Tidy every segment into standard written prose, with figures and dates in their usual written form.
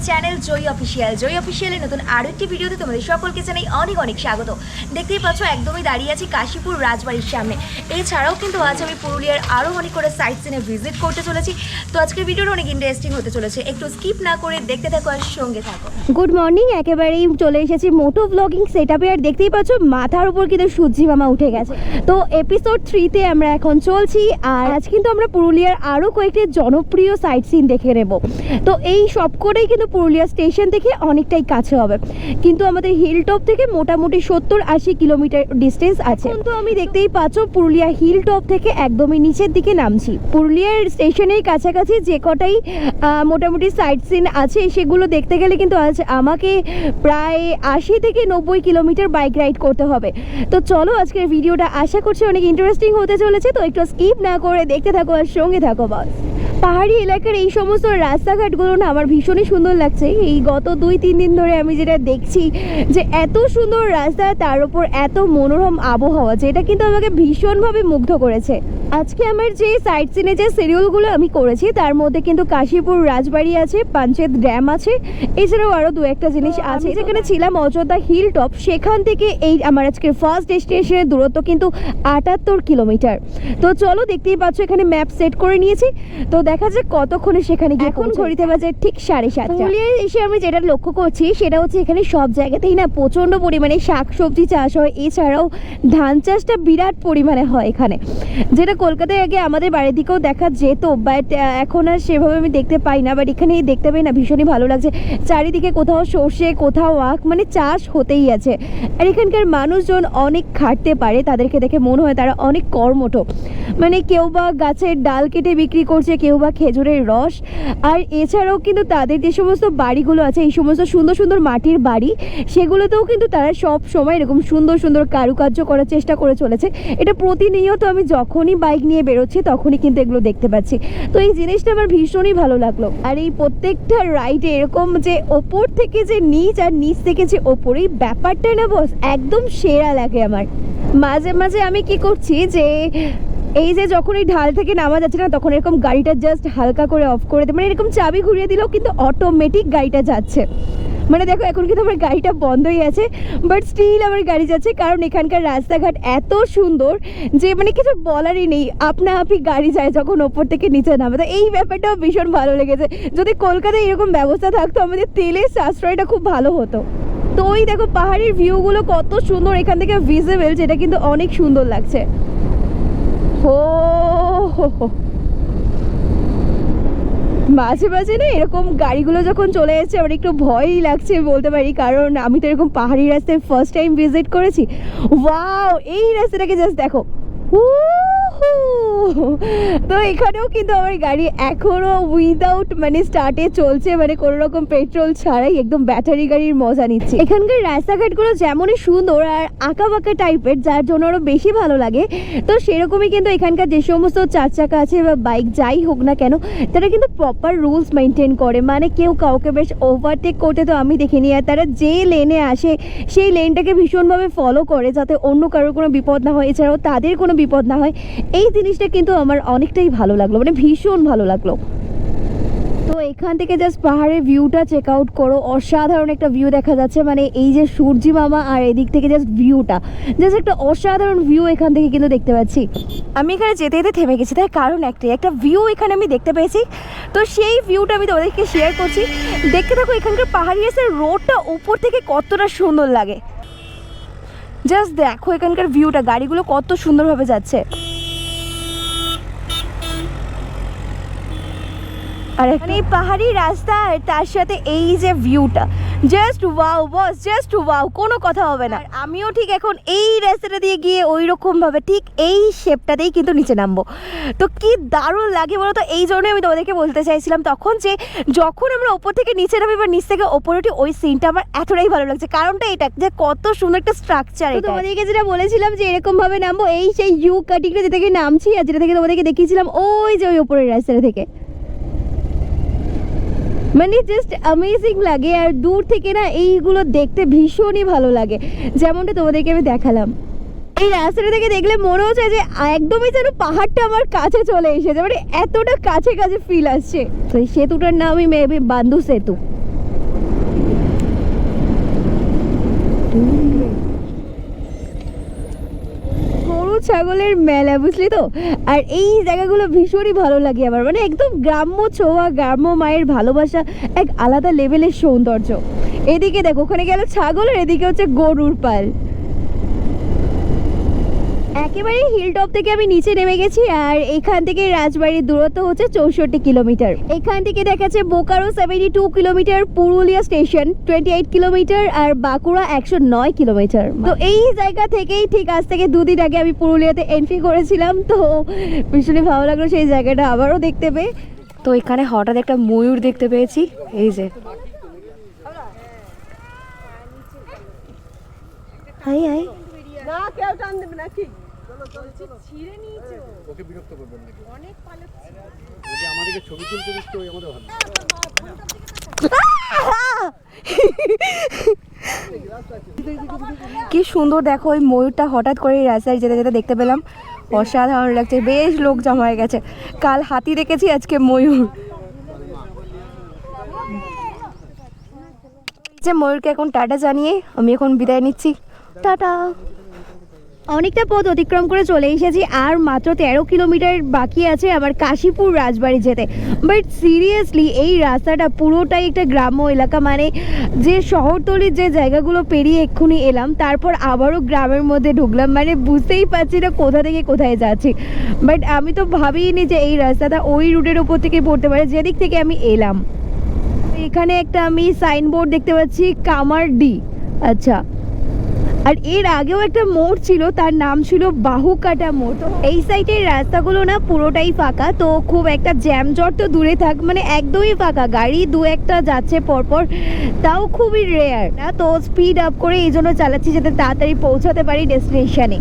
Channel জয় অফিসিয়ালের নতুন আরও একটি ভিডিওতে তোমাদের সকলকে জানাই অনেক অনেক স্বাগত। দেখতেই পাচ্ছ একদমই দাঁড়িয়ে আছি কাশীপুর রাজবাড়ির সামনে। এছাড়াও কিন্তু আজ আমি পুরুলিয়ার আরও অনেক করে সাইট সিনে ভিজিট করতে চলেছি। তো আজকের ভিডিওটা অনেক ইন্টারেস্টিং হতে চলেছে, একটু স্কিপ না করে দেখতে থাকো আর সঙ্গে থাকো। গুড মর্নিং, একেবারেই চলে এসেছি মোটো ব্লগিং সেটআপে। আর দেখতেই পাচ্ছ মাথার উপর কিন্তু সূর্যি মামা উঠে গেছে। তো এপিসোড 3-তে আমরা এখন চলছি। আর আজ কিন্তু আমরা পুরুলিয়ার আরও কয়েকটি জনপ্রিয় সাইট সিন দেখে নেব। তো এই সবকটাই কিন্তু পুরুলিয়া স্টেশন থেকে অনেকটাই কাছে হবে, কিন্তু আমাদের হিল টপ থেকে মোটামুটি 70-80 কিলোমিটার ডিস্টেন্স আছে। কিন্তু আমি দেখতেই পাচ্ছ পুরুলিয়া হিল টপ থেকে একদমই নিচের দিকে নামছি। পুরুলিয়ার স্টেশনের কাছাকাছি যে কটাই মোটামুটি সাইট সিন আছে সেগুলো দেখতে গেলে কিন্তু আজ আমাকে প্রায় 80 থেকে 90 কিলোমিটার বাইক রাইড করতে হবে। তো চলো আজকের ভিডিওটা আশা করছি অনেক ইন্টারেস্টিং হতে চলেছে। তো একটু স্কিপ না করে দেখতে থাকো আর সঙ্গে থাকো বাস। পাহাড়ি এলাকার এই সমস্ত রাস্তাঘাটগুলো না আমার ভীষণই সুন্দর লাগছে। এই গত 2-3 দিন ধরে আমি যেটা দেখছি যে এত সুন্দর রাস্তা, তার উপর এত মনোরম আবহাওয়া, যেটা কিন্তু আমাকে ভীষণভাবে মুগ্ধ করেছে। আজকে আমার যে সাইট সিনে যে সিরিয়ালগুলো আমি করেছি তার মধ্যে কিন্তু কাশীপুর রাজবাড়ি আছে, পাঞ্চেত ড্যাম আছে, এছাড়াও আরও 2-1টা জিনিস আছে। যেখানে ছিলাম অযোধ্যা হিল টপ, সেখান থেকে এই আমার আজকের ফার্স্ট ডেস্টিনেশনের দূরত্ব কিন্তু 78 কিলোমিটার। তো চলো, দেখতেই পাচ্ছ এখানে ম্যাপ সেট করে নিয়েছি। তো দেখা যাক কতক্ষণে সেখানে গিয়ে। এখন ঘড়িতে বাজে ঠিক 7:30। পুরুলিয়ায় এসে আমি যেটা লক্ষ্য করছি সেটা হচ্ছে এখানে সব জায়গাতেই না প্রচণ্ড পরিমাণে শাকসবজি চাষ হয়। এছাড়াও ধান চাষটা বিরাট পরিমাণে হয় এখানে, যেটা কলকাতায় আগে আমাদের বাড়ির দিকেও দেখা যেত, বাট এখন আর সেভাবে আমি দেখতে পাই না। বাট এখানে দেখতে পাই না, ভীষণই ভালো লাগছে। চারিদিকে কোথাও সর্ষে, কোথাও আখ, মানে চাষ হতেই আছে। আর এখানকার মানুষজন অনেক খাটতে পারে, তাদেরকে দেখে মনে হয় তারা অনেক কর্মঠ। মানে কেউ বা গাছের ডাল কেটে বিক্রি করছে, কেউ বা খেজুরের রস। আর এছাড়াও কিন্তু তাদের যে সমস্ত বাড়িগুলো আছে, এই সমস্ত সুন্দর সুন্দর মাটির বাড়ি, সেগুলোতেও কিন্তু তারা সব সময় এরকম সুন্দর সুন্দর কারুকার্য করার চেষ্টা করে চলেছে। এটা প্রতিনিয়ত আমি যখনই বাইক নিয়ে বেরোচ্ছি তখনই কিন্তু এগুলো দেখতে পাচ্ছি। তো এই জিনিসটা আমার ভীষণই ভালো লাগলো। আর এই প্রত্যেকটা রাইডে এরকম যে ওপর থেকে যে নিচ আর নিচ থেকে যে ওপর, এই ব্যাপারটা না বস একদম সেরা লাগে আমার। মাঝে মাঝে আমি কি করছি যে এই যে যখন এই ঢাল থেকে নামা যাচ্ছে না, তখন এরকম গাড়িটা জাস্ট হালকা করে অফ করে দেয়, মানে এরকম চাবি ঘুরিয়ে দিলেও কিন্তু অটোমেটিক গাড়িটা যাচ্ছে। মানে দেখো এখন কিন্তু আমার গাড়িটা বন্ধই আছে, বাট স্টিল আমার গাড়ি যাচ্ছে, কারণ এখানকার রাস্তাঘাট এত সুন্দর যে মানে কিছু বলারই নেই, আপনা আপনি গাড়ি যায় যখন ওপর থেকে নিচে নামে। তো এই ব্যাপারটাও ভীষণ ভালো লেগেছে। যদি কলকাতায় এরকম ব্যবস্থা থাকতো আমাদের তেলের সাশ্রয়টা খুব ভালো হতো। তো ওই দেখো পাহাড়ের ভিউগুলো কত সুন্দর এখান থেকে ভিজিবল, যেটা কিন্তু অনেক সুন্দর লাগছে। মাঝে মাঝে না এরকম গাড়িগুলো যখন চলে যাচ্ছে আমার একটু ভয়ই লাগছে বলতে পারি, কারণ আমি তো এরকম পাহাড়ি রাস্তায় ফার্স্ট টাইম ভিজিট করেছি। ওয়াও, এই রাস্তাটাকে জাস্ট দেখো। তো এখানেও কিন্তু আমার গাড়ি এখনো উইদাউট মানে স্টার্টে চলছে, মানে কোনো রকম পেট্রোল ছাড়াই একদম ব্যাটারি গাড়ির মজা নিচ্ছে। এখানকার রাস্তাঘাটগুলো যেমনই সুন্দর আর আঁকা বাঁকা টাইপের, যার জন্য আরও বেশি ভালো লাগে। তো সেরকমই কিন্তু এখানকার যে সমস্ত 4 চাকা আছে বা বাইক যাই হোক না কেন, তারা কিন্তু প্রপার রুলস মেনটেন করে। মানে কেউ কাউকে বেশ ওভারটেক করতে তো আমি দেখিনি। আর তারা যে লেনে আসে সেই লেনটাকে ভীষণভাবে ফলো করে, যাতে অন্য কারোর কোনো বিপদ না হয়, এছাড়াও তাদের কোনো বিপদ না হয়। এই জিনিসটা কিন্তু আমার অনেকটাই ভালো লাগলো, মানে ভীষণ ভালো লাগলো। তো এখান থেকে জাস্ট পাহাড়ের ভিউটা চেক আউট করো, অসাধারণ একটা ভিউ দেখা যাচ্ছে। মানে এই যে সূর্যি মামা আর এদিক থেকে জাস্ট ভিউটা, জাস্ট একটা অসাধারণ ভিউ এখান থেকে কিন্তু দেখতে পাচ্ছি। আমি এখানে যেতে যেতে থেমে গেছি, তার কারণ একটাই, একটা ভিউ এখানে আমি দেখতে পেয়েছি। তো সেই ভিউটা আমি তোমাদেরকে শেয়ার করছি, দেখতে থাকো। এখানকার পাহাড়ি রাস্তার রোডটা উপর থেকে কতটা সুন্দর লাগে, জাস্ট দেখো এখানকার ভিউটা, গাড়িগুলো কত সুন্দরভাবে যাচ্ছে। আর এখানে এই পাহাড়ি রাস্তা আর তার সাথে এই যে ভিউটা, জাস্ট ওয়াও বস, জাস্ট ওয়াও, কোনো কথা হবে না। আমিও ঠিক এখন এই রাস্তাটা দিয়ে গিয়ে ওই রকমভাবে ঠিক এই শেপটাতেই কিন্তু নিচে নামবো। তো কি দারুণ লাগে বলো তো। এই জন্যই আমি তোমাদেরকে বলতে চাইছিলাম তখন যে যখন আমরা ওপর থেকে নিচে নামি বা নিচ থেকে ওপরে উঠি, ওই সিনটা আমার এতটাই ভালো লাগছে। কারণটা এটা যে কত সুন্দর একটা স্ট্রাকচার। তোমাদেরকে যেটা বলেছিলাম যে এরকমভাবে নামবো, এই সেই ইউ কাটিংটা যেটা থেকে নামছি আর যেটা থেকে তোমাদেরকে দেখিয়েছিলাম ওই যে ওই ওপরের রাস্তাটা থেকে, মানে জাস্ট অ্যামেজিং লাগে। আর দূর থেকে না এইগুলো দেখতে ভীষণই ভালো লাগে, যেমনটা তোমাদেরকে আমি দেখালাম। এই রাস্তাটা থেকে দেখলে মনে হচ্ছে যে একদমই যেন পাহাড়টা আমার কাছে চলে এসেছে, মানে এতটা কাছে কাছে ফিল আসছে। তো এই সেতুটার নামই মেবি বান্দু সেতু। ছাগলের মেলা, বুঝলি তো। আর এই জায়গাগুলো ভীষণই ভালো লাগে আমার, মানে একদম গ্রাম্য ছোঁয়া, গ্রাম্য মায়ের ভালোবাসা, এক আলাদা লেভেলের সৌন্দর্য। এদিকে দেখো, ওখানে গেল ছাগল আর এদিকে হচ্ছে গরুর পাল। একেবারে হিল টপ থেকে আমি নিচে নেমে গেছি, আর এখান থেকে রাজবাড়ির দূরত্ব হচ্ছে 64 কিলোমিটার। এখান থেকে দেখাচ্ছে Bokaro 72 kilometre, Purulia station 28 kilometre, আর বাঁকুড়া 109 কিলোমিটার। তো এই জায়গা থেকেই ঠিক আজ থেকে 2 দিন আগে আমি পুরুলিয়াতে এন্ট্রি করেছিলাম, তো ভীষণই ভালো লাগলো সেই জায়গাটা আবারও দেখতে পেয়ে। তো এখানে হঠাৎ একটা ময়ূর দেখতে পেয়েছি, এই যে হাই হাই। না কেউ টান দেবে না, ঠিক ছিঁড়ে নিয়েছে, ওকে বিরক্ত করবেন নাকি? অনেক পালাচ্ছে, যদি আমাদেরকে ছবি তুলতে দিচ্ছে ওই আমাদের ভালো। কি সুন্দর দেখো, ওই ময়ূরটা হঠাৎ করে রাস্তায় যেতে যেতে দেখতে পেলাম, অসাধারণ লাগছে। বেশ লোক জমা হয়ে গেছে, কাল হাতি দেখেছি, আজকে ময়ূর। যে ময়ূরকে এখন টাটা জানিয়ে আমি এখন বিদায় নিচ্ছি, টাটা। অনেকটা পথ অতিক্রম করে চলে এসেছি, আর মাত্র 13 কিলোমিটার বাকি আছে আমার কাশীপুর রাজবাড়ি যেতে। বাট সিরিয়াসলি এই রাস্তাটা পুরোটাই একটা গ্রাম্য এলাকা, মানে যে শহরতলির যে জায়গাগুলো পেরিয়ে এক্ষুনি এলাম, তারপর আবারও গ্রামের মধ্যে ঢুকলাম, মানে বুঝতেই পারছি না কোথা থেকে কোথায় যাচ্ছি। বাট আমি তো ভাবিনি যে এই রাস্তাটা ওই রুটের ওপর থেকে পড়তে পারে যেদিক থেকে আমি এলাম। এখানে একটা আমি সাইনবোর্ড দেখতে পাচ্ছি, কামারডি। আচ্ছা, আর এর আগেও একটা মোড় ছিল, তার নাম ছিল বাহুকাটা মোড়। তো এই সাইডের রাস্তাগুলো না পুরোটাই ফাঁকা, তো খুব একটা জ্যামজট তো দূরে থাক, মানে একদমই ফাঁকা, গাড়ি দু একটা যাচ্ছে পরপর, তাও খুবই রেয়ার না। তো স্পিড আপ করে এই জন্য চালাচ্ছি যাতে তাড়াতাড়ি পৌঁছাতে পারি ডেস্টিনেশনে।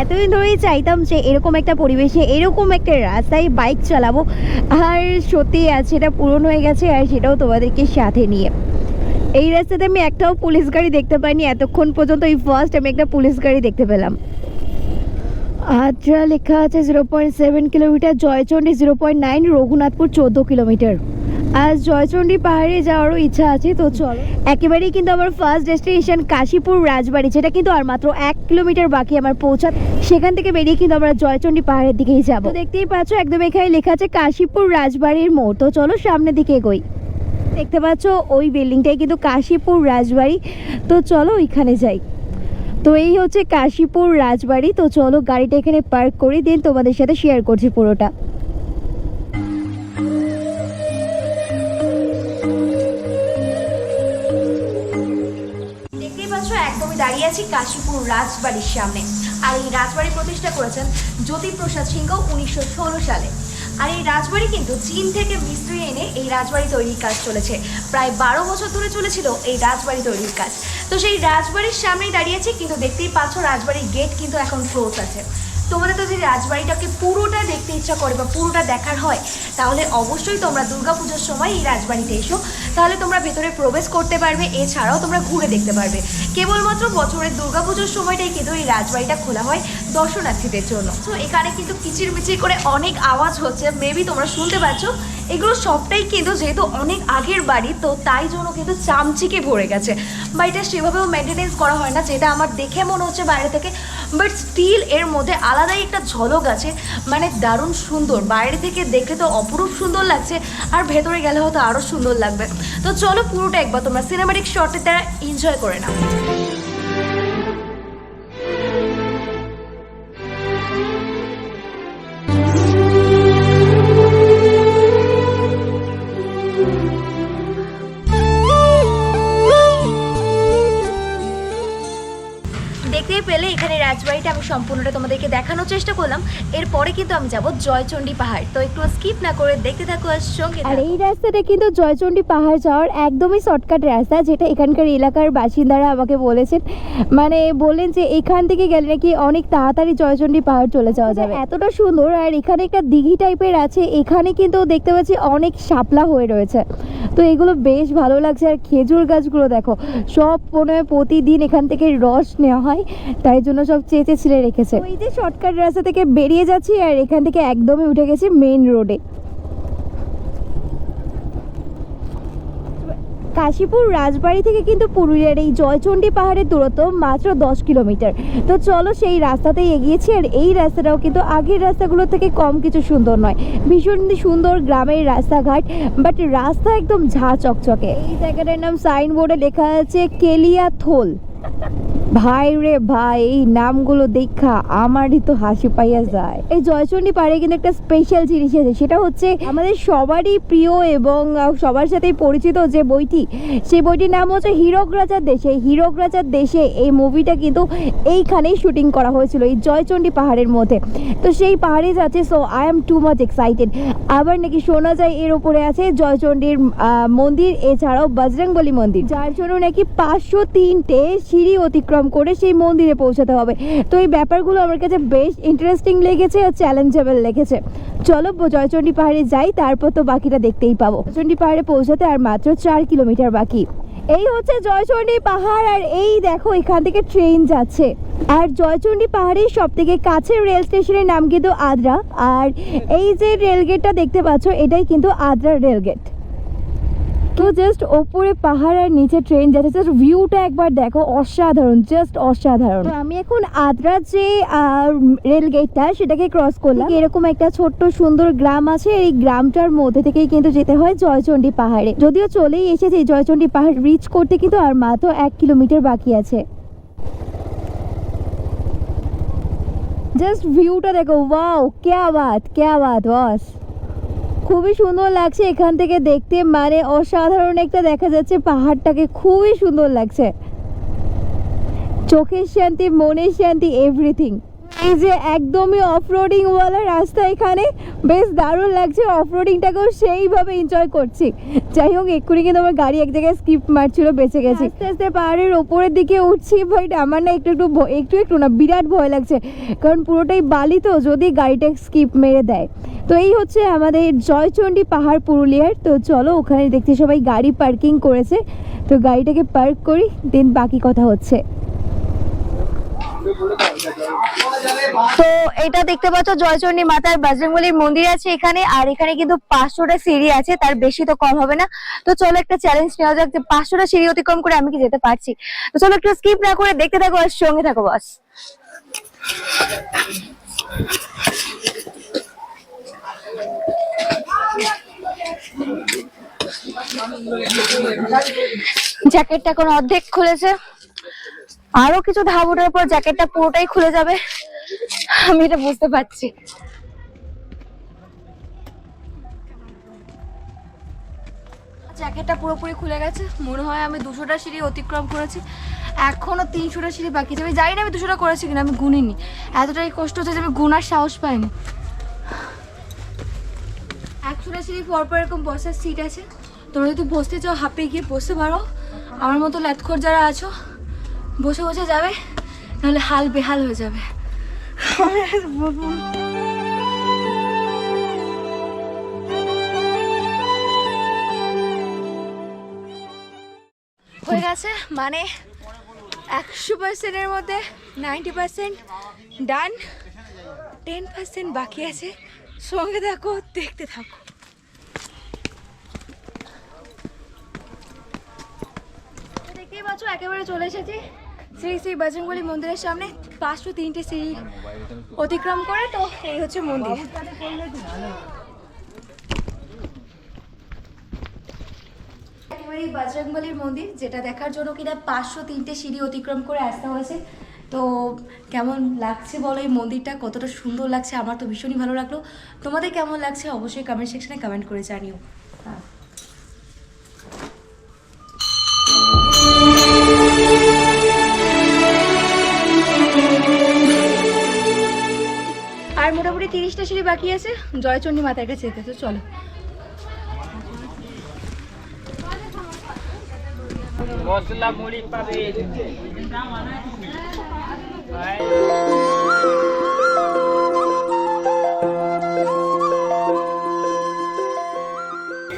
এতদিন ধরেই চাইতাম যে এরকম একটা পরিবেশে, এরকম একটা রাস্তায় বাইক চালাবো, আর সত্যি আজ সেটা পূরণ হয়ে গেছে, আর সেটাও তোমাদেরকে সাথে নিয়ে। এই রাস্তাতে আমি একটাও পুলিশ গাড়ি দেখতে পাইনি এতক্ষণ পর্যন্ত, এই ফার্স্ট আমি একটা পুলিশ গাড়ি দেখতে পেলাম। আদ্রা লেখা আছে 0.7 কিলোমিটার, জয়চণ্ডী 0.9, রঘুনাথপুর 14 কিলোমিটার। আজ জয়চণ্ডী পাহাড়ে যাওয়ারও ইচ্ছা আছে, তো চলো। একেবারেই কিন্তু আমার ফার্স্ট ডেস্টিনেশন কাশীপুর রাজবাড়ি, যেটা কিন্তু আর মাত্র 1 কিলোমিটার বাকি আমার পৌঁছাতে। সেখান থেকে বেরিয়ে কিন্তু আমরা জয়চণ্ডী পাহাড়ের দিকেই যাব। তো দেখতেই পাচ্ছ একদম এখানে লেখা আছে কাশীপুর রাজবাড়ির মোড়। তো চলো সামনের দিকে এগোই। দেখতে পাচ্ছ ওই বিল্ডিংটাই কিন্তু কাশীপুর রাজবাড়ি, তো চলো ওইখানে যাই। তো এই হচ্ছে কাশীপুর রাজবাড়ি। তো চলো গাড়িটা এখানে পার্ক করে দিন, তোমাদের সাথে শেয়ার করছি পুরোটা। দেখতেই পাচ্ছ একদমই দাঁড়িয়ে আছি কাশীপুর রাজবাড়ির সামনে। আর এই রাজবাড়ি প্রতিষ্ঠা করেছেন জ্যোতিপ্রসাদ সিংহ 1916 সালে। আর এই রাজবাড়ি কিন্তু চীন থেকে মিস্ত্রি এনে এই রাজবাড়ি তৈরির কাজ চলেছে, প্রায় 12 বছর ধরে চলেছিল এই রাজবাড়ি তৈরির কাজ। তো সেই রাজবাড়ির সামনেই দাঁড়িয়েছি, কিন্তু দেখতেই পাচ্ছ রাজবাড়ির গেট কিন্তু এখন ক্লোজ আছে। তোমাদের তো যে রাজবাড়িটাকে পুরোটা দেখতে ইচ্ছা করে বা পুরোটা দেখার হয়, তাহলে অবশ্যই তোমরা দুর্গাপুজোর সময় এই রাজবাড়িতে এসো, তাহলে তোমরা ভেতরে প্রবেশ করতে পারবে, এছাড়াও তোমরা ঘুরে দেখতে পারবে। কেবলমাত্র বছরের দুর্গাপুজোর সময়টাই কিন্তু এই রাজবাড়িটা খোলা হয় দর্শনার্থীদের জন্য। তো এখানে কিন্তু কিচিরমিচির করে অনেক আওয়াজ হচ্ছে, মেবি তোমরা শুনতে পাচ্ছ। এগুলো সবটাই কিন্তু যেহেতু অনেক আগের বাড়ি, তো তাই জন্য কিন্তু চামচিকে ভরে গেছে। বাড়িটা সেভাবেও মেনটেনেন্স করা হয় না, যেটা আমার দেখে মনে হচ্ছে বাইরে থেকে, বাট স্টিল এর মধ্যে আলাদাই একটা ঝলক আছে, মানে দারুণ সুন্দর। বাইরে থেকে দেখলে তো অপরূপ সুন্দর লাগছে, আর ভেতরে গেলে হয়তো আরও সুন্দর লাগবে। তো চলো পুরোটা একবার তোমরা সিনেম্যাটিক শটের দ্বারা এনজয় করে নাও। দেখতেই পেলে এখানে রাজবাড়িটা আমি সম্পূর্ণটা তোমাদেরকে দেখানোর চেষ্টা করলাম। এরপরে কিন্তু আমি যাব জয়চণ্ডী পাহাড়, তো একটু স্কিপ না করে দেখতে থাকো আর সঙ্গে আর এই রাস্তাটা কিন্তু জয়চণ্ডী পাহাড় যাওয়ার একদমই শর্টকাট রাস্তা, যেটা এখানকার এলাকার বাসিন্দারা আমাকে বলেছেন, মানে বললেন যে এখান থেকে গেলে নাকি অনেক তাড়াতাড়ি জয়চণ্ডী পাহাড় চলে যাওয়া যাবে, এতটা সুন্দর। আর এখানে একটা দিঘি টাইপের আছে, এখানে কিন্তু দেখতে পাচ্ছি অনেক শাপলা হয়ে রয়েছে, তো এগুলো বেশ ভালো লাগছে। আর খেজুর গাছগুলো দেখো, সব মনে হয় প্রতিদিন এখান থেকে রস নেওয়া হয়, তাই জন্য সব চেঁচে ছিঁড়ে রেখেছে। এই যে শর্টকাট রাস্তা থেকে বেরিয়ে যাচ্ছি, আর এখান থেকে একদমই উঠে গেছি মেইন রোডে। কাশীপুর রাজবাড়ি থেকে কিন্তু পুরুলিয়ার এই জয়চণ্ডী পাহাড়ের দূরত্ব মাত্র 10 কিলোমিটার। তো চলো সেই রাস্তাতেই এগিয়েছি। আর এই রাস্তাটাও কিন্তু আগের রাস্তাগুলো থেকে কম কিছু সুন্দর নয়, ভীষণ সুন্দর গ্রামের রাস্তাঘাট, বাট রাস্তা একদম ঝাঁ চকচকে। এই জায়গাটার নাম সাইনবোর্ডে লেখা আছে কেলিয়াথোল। ভাই রে ভাই, এই নামগুলো দেখা আমারই তো হাসি পাইয়া যায়। এই জয়চণ্ডী পাহাড়ে কিন্তু একটা স্পেশাল জিনিস আছে, সেটা হচ্ছে আমাদের সবারই প্রিয় এবং সবার সাথেই পরিচিত যে বইটি, সেই বইটির নাম হচ্ছে হীরক রাজার দেশে। হীরক রাজার দেশে এই মুভিটা কিন্তু এইখানেই শুটিং করা হয়েছিল, এই জয়চণ্ডী পাহাড়ের মধ্যে। তো সেই পাহাড়ে যাচ্ছে, so I am too much excited. আবার নাকি শোনা যায় এর উপরে আছে জয়চণ্ডীর মন্দির, এছাড়াও বজরংবলী মন্দির, যার জন্য নাকি 503টে সিঁড়ি অতিক্রম করে সেই মন্দিরে পৌঁছাতে হবে। তো এই ব্যাপারগুলো আমার কাছে বেশ ইন্টারেস্টিং লেগেছে আর চ্যালেঞ্জেবল লেগেছে। চলো জয়চণ্ডী পাহাড়ে যাই, তারপর তো বাকিটা দেখতেই পাবো। জয়চণ্ডী পাহাড়ে পৌঁছাতে আর মাত্র 4 কিলোমিটার বাকি। এই হচ্ছে জয়চণ্ডী পাহাড়, আর এই দেখো এখান থেকে ট্রেন যাচ্ছে। আর জয়চণ্ডী পাহাড়ের সব থেকে কাছের রেল স্টেশনের নাম কিন্তু আদ্রা। আর এই যে রেলগেটটা দেখতে পাচ্ছ, এটাই কিন্তু আদ্রা রেলগেট। তো জাস্ট ওপরে পাহাড় আর নিচে ট্রেন যাচ্ছে, জাস্ট ভিউটা একবার দেখো, অসাধারণ, জাস্ট অসাধারণ। তো আমি এখন আদ্রার যে রেল গেটটা সেটাকে ক্রস করলাম। এরকম একটা ছোট্ট সুন্দর গ্রাম আছে, এই গ্রামটার মধ্যে থেকেই কিন্তু যেতে হয় জয়চণ্ডী পাহাড়ে। যদিও চলেই এসেছি জয়চণ্ডী পাহাড় রিচ করতে, কিন্তু আর মাত্র 1 কিলোমিটার বাকি আছে। জাস্ট ভিউটা দেখো, ওয়াও, ক্যা বাত বস, খুবই সুন্দর লাগছে এখান থেকে দেখতে, মানে অসাধারণ একটা দেখা যাচ্ছে পাহাড়টাকে, খুবই সুন্দর লাগছে, চোখের শান্তি, মনের শান্তি, এভরিথিং। এই যে একদমই অফরোডিং ওয়ালা রাস্তা, এখানে বেশ দারুণ লাগছে, অফরোডিংটাকেও সেইভাবে এনজয় করছি। যাই হোক, এক্ষুনি কিন্তু আমার গাড়ি এক জায়গায় স্কিপ মারছিল, বেঁচে গেছি। আস্তে আস্তে পাহাড়ের ওপরের দিকে উঠছি, বাট আমার না একটু না বিরাট ভয় লাগছে, কারণ পুরোটাই বালি, তো যদি গাড়িটা স্কিপ মেরে দেয়। তো এই হচ্ছে আমাদের জয়চণ্ডী পাহাড় পুরুলিয়ার। তো চলো, ওখানে দেখতে সবাই গাড়ি পার্কিং করেছে, তো গাড়িটাকে পার্ক করি, দেন বাকি কথা হচ্ছে। তো এটা দেখতে পাচ্ছ জয়চণ্ডী মাতার বজরংবলীর মন্দির আছে এখানে, আর এখানে কিন্তু 500টা সিঁড়ি আছে, তার বেশি তো কম হবে না। তো চলো একটা চ্যালেঞ্জ নেওয়া যাক যে 500টা সিঁড়ি অতিক্রম করে আমি কি যেতে পারছি। তো চলো একটু স্কিপ না করে দেখতে থাকো আর সঙ্গে থাকো বাস। জ্যাকেটটা এখন অর্ধেক খুলেছে, আরো কিছু ধাপ ওঠার পর জ্যাকেটটা পুরোটাই খুলে যাবে, আমি এটা বুঝতে পারছি। জ্যাকেটটা পুরোপুরি খুলে গেছে, মনে হয় আমি 200টা সিঁড়ি অতিক্রম করেছি, এখনো 300টা সিঁড়ি বাকি আছে। আমি জানি না আমি 200টা করেছি কিনা, আমি গুনিনি, এতটাই কষ্ট হচ্ছে যে আমি গুনার সাহস পাইনি। 100টা সিঁড়ি পরপর এরকম বসার সিট আছে, তোমরা যদি বসতে চাও হাঁপে গিয়ে বসতে পারো, আমার মতো ল্যাথখোর যারা আছো বসে বসে যাবে, নাহলে হাল বেহাল হয়ে যাবে। হয়ে গেছে, মানে 100%-এর মধ্যে 90% ডান, 10% বাকি আছে। সঙ্গে থাকো, দেখতে থাকো। দেখতেই পাচ্ছ একেবারে চলে এসেছি শ্রী শ্রী বজরংবলী মন্দিরের সামনে, 503টে সিঁড়ি অতিক্রম করে। তো এই হচ্ছে মন্দির। একেবারে বজরংবলীর মন্দির, যেটা দেখার জন্য কিনা 503টে সিঁড়ি অতিক্রম করে আসতে হয়েছে। তো কেমন লাগছে বলো এই মন্দিরটা, কতটা সুন্দর লাগছে, আমার তো ভীষণই ভালো লাগলো। তোমাদের কেমন লাগছে অবশ্যই কমেন্ট সেকশনে কমেন্ট করে জানিও। আর মোটামুটি 30টা সিঁড়ি বাকি আছে জয়চণ্ডী মাতার কাছে যেতে। তো চলো। মশলা মুড়ি পাবে।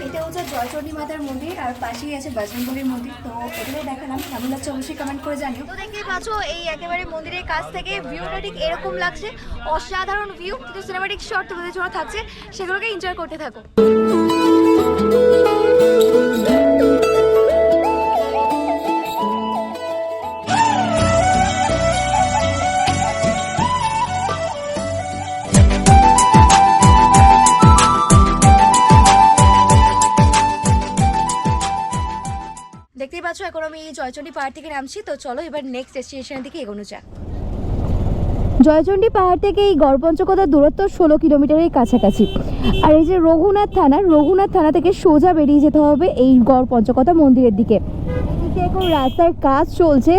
এটা হচ্ছে জয়চণ্ডী মাতার মন্দির, আর পাশেই আছে বজরংবলীর মন্দির। তো এগুলো দেখালাম, কেমন লাগছে অবশ্যই কমেন্ট করে জানিও। তো দেখতেই পাচ্ছ এই একেবারে মন্দিরের কাছ থেকে ভিউটা ঠিক এরকম লাগছে, অসাধারণ ভিউ। কিন্তু সিনেমাটিক শট তোমাদের জন্য থাকছে, সেগুলোকে এনজয় করতে থাকো। দেখতেই পাচ্ছ এখন আমি জয়চণ্ডী পাহাড় থেকে নামছি, তো চলো এবার নেক্সট ডেস্টিনেশনের দিকে এগোনো যাক। জয়চণ্ডী পাহাড় থেকে এই গড়পঞ্চকোটার দূরত্ব 16 কিলোমিটারের কাছাকাছি। আর এই যে রঘুনাথ থানা থেকে সোজা বেরিয়ে যেতে হবে এই গড়পঞ্চকোটা মন্দিরের দিকে। এদিকে এখন রাস্তার কাজ চলছে,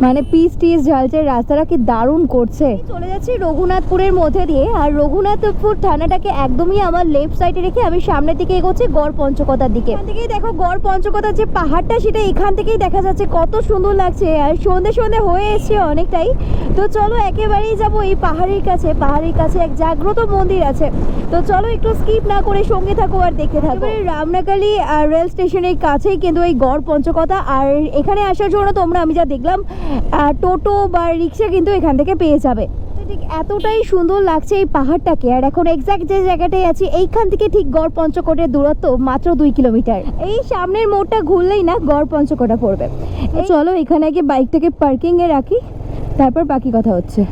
মানে পিচ ঢালছে, রাস্তাটা কি দারুণ করছে। চলে যাচ্ছি রঘুনাথপুরের মধ্যে দিয়ে, আর রঘুনাথপুর থানাটাকে একদমই আমার লেফট সাইডে রেখে আমি সামনের দিকে এগোচ্ছি গড়পঞ্চকোটার দিকে। এখান থেকেই দেখো গড়পঞ্চকোটার যে পাহাড়টা সেটা এখান থেকেই দেখা যাচ্ছে, কত সুন্দর লাগছে। আর সন্ধে হয়ে এসছে অনেকটাই, তো চলো একেবারেই যাবো এই পাহাড়ের কাছে এক জাগ্রত মন্দির আছে। তো চলো একটু স্কিপ না করে সঙ্গে থাকো আর দেখতে থাকো। রামনাকালী রেল স্টেশনের কাছেই কিন্তু এই গড়পঞ্চকোটা, আর এখানে আসার জন্য তোমরা আমি যা দেখলাম টোটো বা রিক্সা কিন্তু এখান থেকে পেয়ে যাবে। ঠিক এতটাই সুন্দর লাগছে এই পাহাড়টাকে। আর এখন এক্সাক্ট যে জায়গাটায় আছি এইখান থেকে ঠিক গড়পঞ্চকোটের দূরত্ব মাত্র 2 কিলোমিটার। এই সামনের মোড়টা ঘুরলেই না গড়পঞ্চকোটা পড়বে। তো চলো এখানে আগে বাইকটাকে পার্কিংয়ে রাখি, তারপর বাকি কথা হচ্ছে।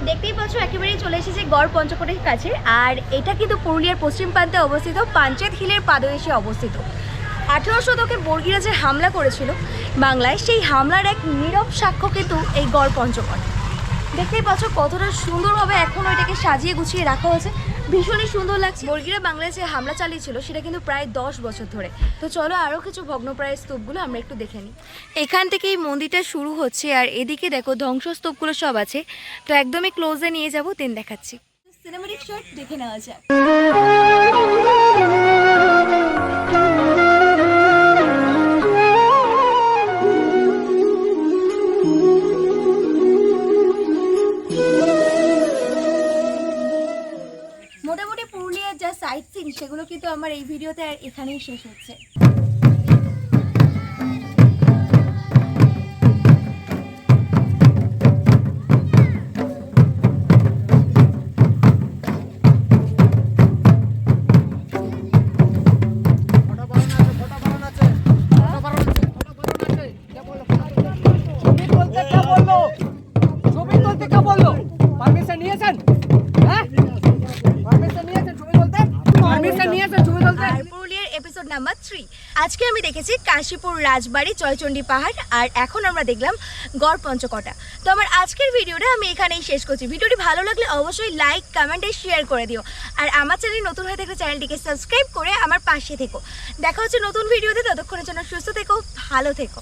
দেখতেই পাচ্ছ একেবারেই চলে এসেছে গড়পঞ্চকোটের কাছে। আর এটা কিন্তু পুরুলিয়ার পশ্চিম প্রান্তে অবস্থিত, পাঞ্চেত হিলের পাদদেশে অবস্থিত। 18 শতকে বর্গীরা যে হামলা করেছিল বাংলায়, সেই হামলার এক নীরব সাক্ষ্য কিন্তু এই গড়পঞ্চকোট। দেখতেই পাচ্ছ কতটা সুন্দরভাবে এখনও এটাকে সাজিয়ে গুছিয়ে রাখা হয়েছে, ভীষণই সুন্দর লাগছে। বর্গীরা বাংলায় যে হামলা চালিয়েছিল সেটা কিন্তু প্রায় 10 বছর ধরে। তো চলো আরও কিছু ভগ্নপ্রায় স্তূপগুলো আমরা একটু দেখে নিই। এখান থেকে এই মন্দিরটা শুরু হচ্ছে, আর এদিকে দেখো ধ্বংসস্তূপগুলো সব আছে। তো একদমই ক্লোজে নিয়ে যাবো, দেন দেখাচ্ছি। সিনেমেটিক শট দেখে নেওয়া যাক। মোটামুটি পুরুলিয়ার যা সাইট সিন সেগুলো কিন্তু আমার এই ভিডিওতে আর এখানেই শেষ হচ্ছে। পুরুলিয়ার এপিসোড নাম্বার 3 আজকে আমি দেখেছি কাশীপুর রাজবাড়ি, জয়চণ্ডী পাহাড়, আর এখন আমরা দেখলাম গড়পঞ্চকোটা। তো আমার আজকের ভিডিওটা আমি এখানেই শেষ করছি। ভিডিওটি ভালো লাগলে অবশ্যই লাইক, কমেন্টে শেয়ার করে দিও। আর আমার চ্যানেল নতুন হয়ে থাকলে চ্যানেলটিকে সাবস্ক্রাইব করে আমার পাশে থেকো। দেখা হচ্ছে নতুন ভিডিওতে, ততক্ষণের জন্য সুস্থ থেকো, ভালো থেকো।